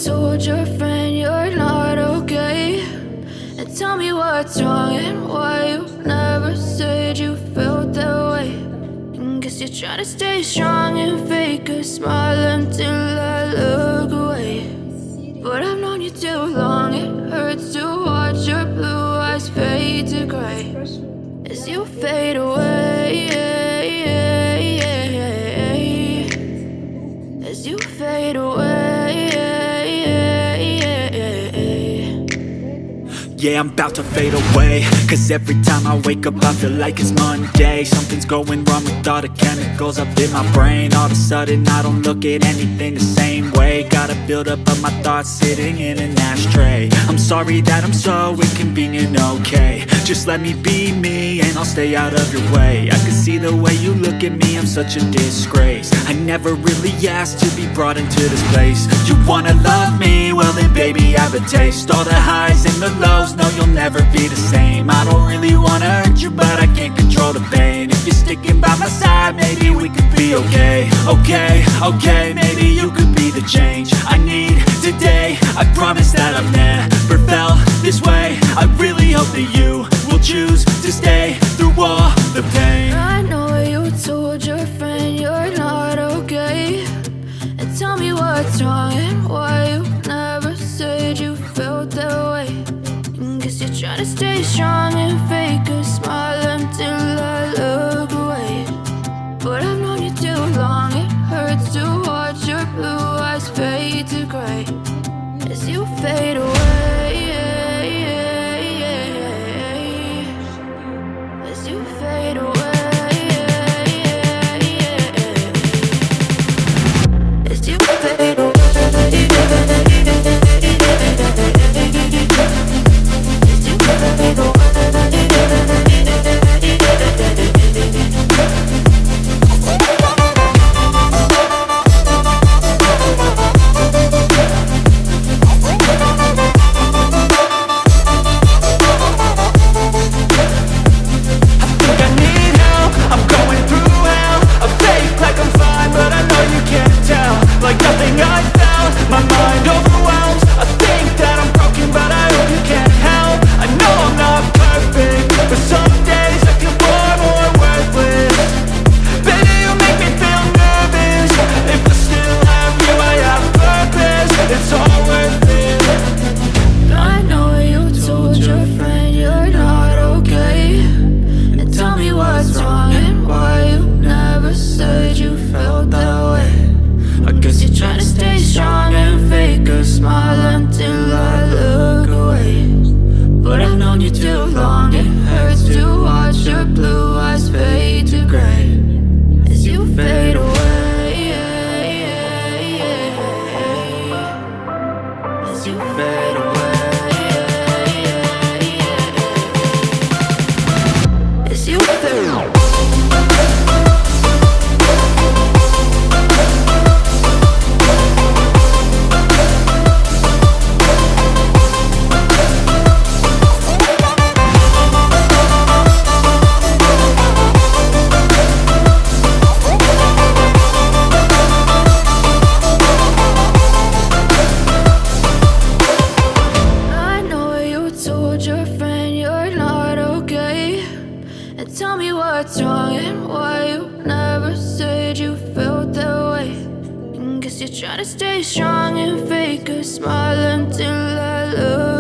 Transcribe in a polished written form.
told your friend you're not okay, and tell me what's wrong and why you never said you felt that way. And guess you're trying to stay strong and fake a smile until I look away. But I've known you too long, it hurts to watch your blue eyes fade to gray as you fade away, as you fade away. Yeah, I'm about to fade away, cause every time I wake up I feel like it's Monday. Something's going wrong with all the chemicals up in my brain. All of a sudden I don't look at anything the same way. Gotta build up of my thoughts sitting in an ashtray. I'm sorry that I'm so inconvenient, okay. Just let me be me and I'll stay out of your way. I can see the way you look at me, I'm such a disgrace. I never really asked to be brought into this place. You wanna love me? Well then baby I have a taste. All the highs and the lows, no you'll never be the same. I don't really wanna hurt you but I can't control the pain. If you're sticking by my side maybe we could be okay. Okay, maybe you could be the change I need today. I promise that I've never felt this way. I really hope that you will choose to stay through all the pain. I know you told your friend you're not okay, and tell me what's wrong and why you never said you felt that way. And guess you're trying to stay strong and fake a smile until I look away. But I've known you too long, it hurts to watch your blue eyes fade to gray as you fade away, as you fade away, as you fade away. Tell me what's wrong and why you never said you felt that way. And guess you're trying to stay strong and fake a smile until I look